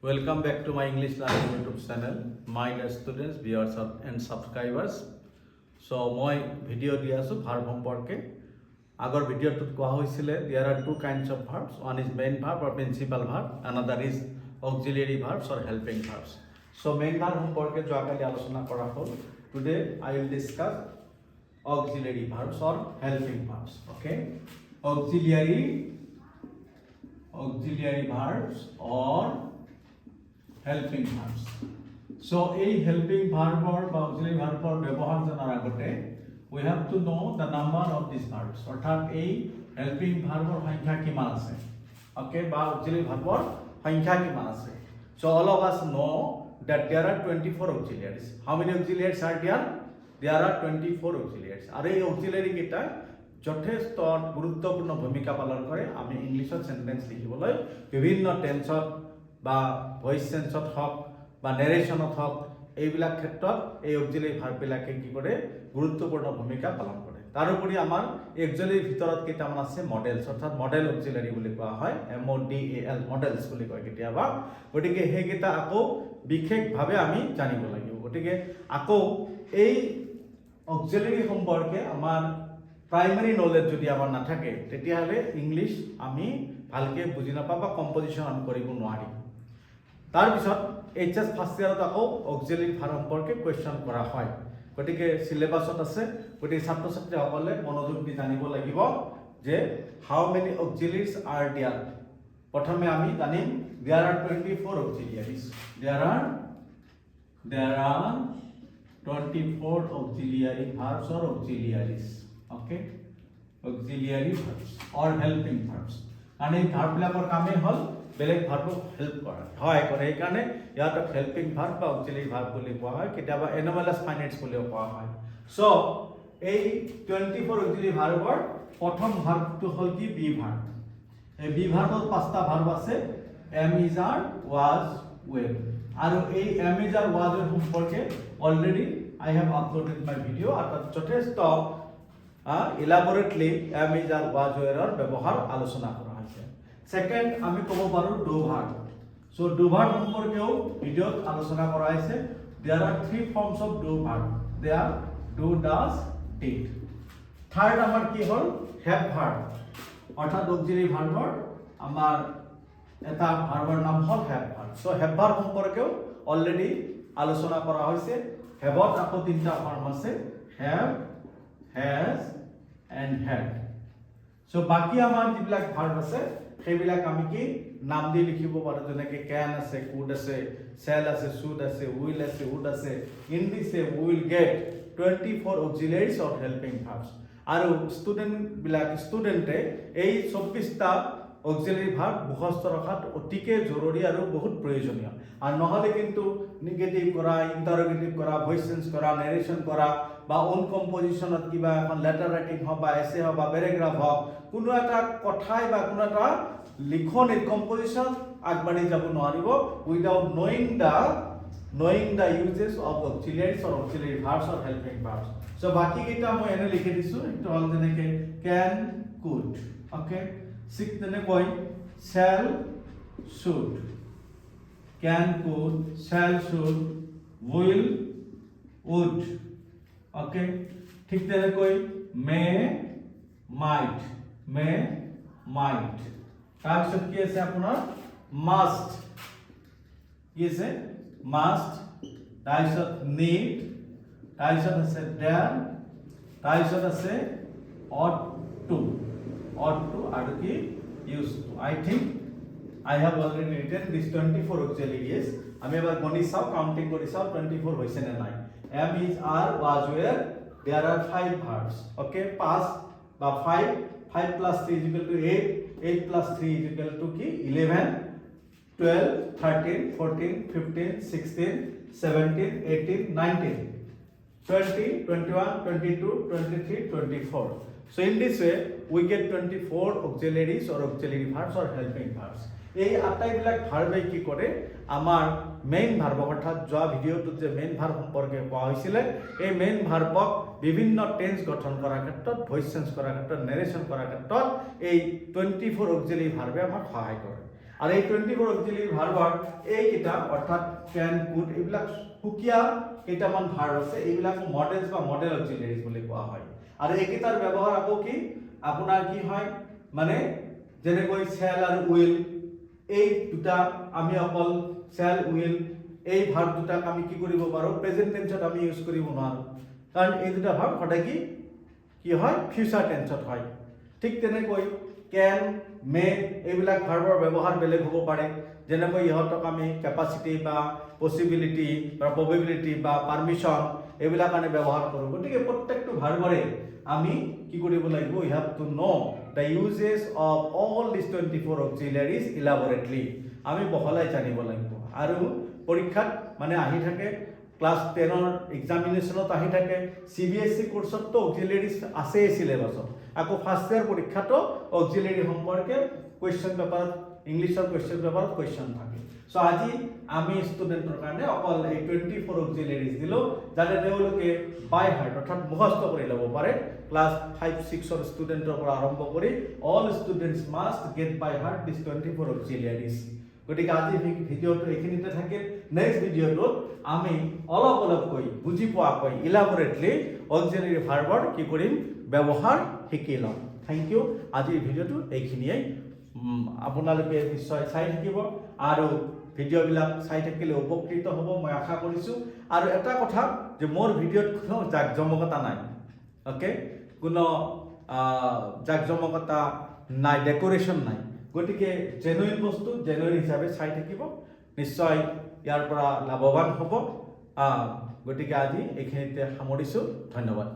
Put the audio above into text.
Welcome back to my English learning YouTube channel, my dear students, viewers and subscribers. So মই video দি আছো verb সম্পর্কে আগৰ ভিডিওটোত কোৱা হৈছিল there are two kinds of verbs, one is main verb or principal verb, another is auxiliary verbs or helping verbs. So main verb সম্পর্কে যোৱাকালি আলোচনা কৰা হ'ল. Today I will discuss auxiliary verbs or helping verbs. Okay, auxiliary verbs or helping verbs. So a helping verb or auxiliary verb or ব্যবহার জানার আগতে we have to know the number of these verbs. অর্থাৎ এই helping verb or সংখ্যা কিমান আছে, okay, বা auxiliary verb or সংখ্যা কিমান আছে. So all of us know that there are 24 auxiliaries. How many auxiliaries are there? There are 24 auxiliaries. আর এই auxiliary কেইটা যথেষ্ট গুৰুত্বপূৰ্ণ ভূমিকা পালন কৰে আমি ইংলিছত সেন্টেন্স লিখিবলৈ বিভিন্ন টেন্সত বা ভয়েস সেন্সত হওক বা নেৰেশ্যনত হওক এইবিলাক ক্ষেত্ৰত এই অক্সিলিয়াৰী ভাৰ্ববিলাকে কি কৰে গুৰুত্বপূৰ্ণ ভূমিকা পালন কৰে। তাৰোপৰি আমাৰ অক্সিলিয়াৰী ভিতৰত কেইটামান আছে মডেলছ, অৰ্থাৎ মডেল অক্সিলিয়াৰী বুলি কোৱা হয়, MODEL মডেলছ বুলি কয় কেতিয়াবা। গতিকে সেইকেইটা আকৌ বিশেষভাৱে আমি জানিব লাগিব। গতিকে আকৌ এই অক্সিলিয়াৰী সম্পৰ্কে আমাৰ প্ৰাইমাৰী নলেজ যদি আমাৰ নাথাকে তেতিয়াহ'লে ইংলিছ আমি ভালকৈ বুজি নাপাওঁ বা কম্পজিশ্যন আমি কৰিব নোৱাৰিম। তাৰপিছত HS ফাৰ্ষ্ট ইয়াৰত আকৌ অক্সিলিয়াৰী ভাৰ্ব সম্পৰ্কে কুৱেশ্যন কৰা হয়। গতিকে চিলেবাছত আছে, গতিকে ছাত্ৰ ছাত্ৰীসকলে মনোযোগ দি জানিব লাগিব যে how many auxiliaries are there. প্ৰথমে আমি জানিম there are 24 auxiliaries. There are 24 auxiliary verbs or auxiliaries. Okay, auxiliary verbs or helping verbs. And এই ভাৰ্ববিলাকৰ কামেই হ'ল বেলেগ ভাৰ্বক হেল্প কৰা, সহায় কৰে। সেইকাৰণে ইয়াত হেল্পিং ভাৰ্ব বা অক্সিলিয়াৰী ভাৰ্ব বুলি কোৱা হয়, কেতিয়াবা এনমেলাছ ফাইনাইটছ বুলিও কোৱা হয়। চ' এই 24 অক্সিলিয়াৰী ভাৰ্বৰ প্ৰথম ভাৰ্বটো হ'ল কি বি ভাৰ্ব। এই বি ভাৰ্বত 5টা ভাৰ্ব আছে, am is are, was, were. আৰু এই am is are, was, were সম্পৰ্কে already I have uploaded my video'. আৰু তাত যথেষ্ট elaborately am is are, was, ওয়েলৰ ব্যৱহাৰ আলোচনা কৰা হৈছে। সেকেন্ড আমি ক'ব পাৰোঁ do verb. So' do verb সম্পৰ্কেও ভিডিঅ'ত আলোচনা কৰা হৈছে। There are 3 forms of do verb. There do, does, did. Third আমাৰ কি হ'ল হেভ ভাৰ্ব, অৰ্থাৎ অক্সিলিয়াৰী ভাৰ্বৰ আমাৰ এটা ভাৰ্বৰ নাম হ'ল have verb. So' have verb সম্পৰ্কেও অলৰেডি আলোচনা কৰা হৈছে। হেভত আকৌ 3টা ফৰ্ম আছে, হেভ, হেজ এণ্ড হেড। চ' বাকী আমাৰ যিবিলাক ভাৰ্ব আছে সেইবিলাক আমি কি নাম দি লিখিব পাৰোঁ, যেনেকৈ কেন আছে, কুড আছে, চেল আছে, শুড আছে, উইল আছে, উড আছে, ইন দিছে, will get 24 auxiliaries or helping verbs. আৰু ষ্টুডেণ্টে এই 24টা অক্সিলিয়াৰী ভাৰ্ব মুখস্থ ৰখাত অতিকে জৰুৰী আৰু বহুত প্ৰয়োজনীয়। আৰু নহ'লে কিন্তু নিগেটিভ কৰা, ইণ্টাৰগেটিভ কৰা, ভইচ চেঞ্জ কৰা, নেৰেশ্যন কৰা বা অন কম্পজিশ্যনত কিবা এখন লেটাৰ ৰাইটিং হওক বা এছে হওক বা পেৰেগ্ৰাফ হওক, কোনো এটা কথাই বা কোনো এটা লিখনিত কম্পজিশ্যন আগবাঢ়ি যাব নোৱাৰিব without knowing the uses of auxiliaries or auxiliary verbs or helping verbs. So বাকি কেইটা মই এনে লিখি দিছোঁ, এইটো হ'ল যেনেকৈ can, could, okay, ঠিক তেনেকৈ shall, should, can, could, shall, should, will, would, okay, ঠিক তেনেকৈ may, might, তাৰপিছত কি আছে আপোনাৰ must, কি আছে must, তাৰপিছত need, তাৰপিছত আছে dare, তাৰপিছত আছে ought to, আৰু কি used to. I think I have already written these 24 auxiliaries. আমি এবাৰ গণি চাওঁ, কাউন্টিং কৰি চাওঁ 24 হৈছে নে নাই। am is, are, was, were, there are 5 verbs, okay, past বা 5 plus 3 is equal to 8 plus 3 is equal to কি 11 12 13 14 15 16 17 18 19 20 21 22 23 24. So in this way we get 24 auxiliaries or auxiliary verbs or helping verbs. এই আটাইবিলাক ভাৰ্বে কি কৰে আমাৰ main verb, অৰ্থাৎ যোৱা ভিডিঅ'টোত যে মেইন ভাৰ্ব সম্পৰ্কে কোৱা হৈছিলে এই মেইন ভাৰ্বক বিভিন্ন টেন্স গঠন কৰাৰ ক্ষেত্ৰত, ভইচ চেঞ্জ কৰাৰ ক্ষেত্ৰত, নেৰেশ্যন কৰাৰ ক্ষেত্ৰত এই 24 অক্সিলিয়াৰী ভাৰ্বে আমাক সহায় কৰে। আৰু এই 24 অক্সিলিয়াৰী ভাৰ্বৰ এইকেইটা অৰ্থাৎ ক্যান কুড এইবিলাক সুকীয়া কেইটামান ভাৰ্ব আছে এইবিলাক মডেলস বা মডেল অক্সিলিয়াৰিজ বুলি কোৱা হয় আৰু এইকেইটাৰ ব্যৱহাৰ আকৌ কি আপোনাৰ কি হয় মানে যেনেকৈ shall আৰু will এই দুটা আমি অকল shall will এই ভাৰ্ব দুটাক আমি কি কৰিব পাৰো প্ৰেজেন্ট টেন্সত আমি ইউজ কৰিব নোৱাৰো কাৰণ এই দুটা ভাৰ্ব সদায় কি হয় ফিউচাৰ টেন্সত হয় ঠিক তেনেকৈ can may এইবিলাক ভাৰ্বৰ ব্যৱহাৰ বেলেগ হ'ব পাৰে যেনেকৈ ইহতক আমি ক্যাপাসিটি বা পসিবিলিটি বা প্ৰবেবিলিটি বা পাৰমিশন এইবিলাক আমি ব্যৱহাৰ কৰো গতিকে প্ৰত্যেকটো ভাৰ্বৰে আমি কি কৰিব লাগিব we have to know the uses of all these 24 auxiliaries elaborately আমি বহলাই জানিব লাগিব আৰু পৰীক্ষাত মানে আহি থাকে ক্লাস 10 ৰ এক্সামিনেশনত আহি থাকে সিবিএসই কোর্সত তো অক্সিলিয়ারিজ আছে সিলেবাসত আকৌ ফার্স্ট ইয়ার পরীক্ষাতো অক্সিলিয়ারি সম্পর্কে কোয়েশ্চন পেপার ইংলিশের কোয়েশ্চন পেপার কোয়েশ্চন থাকে সো আজি আমি স্টুডেন্টৰ কাৰণে অকল এই 24 অক্সিলিয়াৰিজ দিলো যাতে তেওঁলোকে বাই হাৰ্ট অৰ্থাৎ মুখস্থ কৰি ল'ব পাৰে ক্লাস 5 6 ৰ স্টুডেন্টৰ পৰা আৰম্ভ কৰি all students must get by heart this 24 auxiliaries গতিকে আজি ভিডিওটো এইখিনিতে থাকিল নেক্সট ভিডিওটো আমি অলপ বুজি পোৱাকৈ ইলাবৰেটলি অক্সিলিয়াৰি ভাৰ্বৰ কি কৰিম ব্যৱহাৰ শিকি লম থ্যাংক ইউ আজিৰ ভিডিওটো এইখিনিয়ে আপোনালোকে নিশ্চয় চাই থাকিব আৰু ভিডিওবিলাক চাই থাকিলে উপকৃত হ'ব মই আশা কৰিছো আৰু এটা কথা যে মোৰ ভিডিওত কোনো জাকজমকতা নাই ওকে কোনো জাকজমকতা নাই ডেকোৰেশন নাই গতিকে জেনুইন বস্তু জেনুইন হিচাপে চাই থাকিব নিশ্চয় ইয়াৰ পৰা লাভৱান হ'ব গতিকে আজি এইখিনিতে সামৰিছো ধন্যবাদ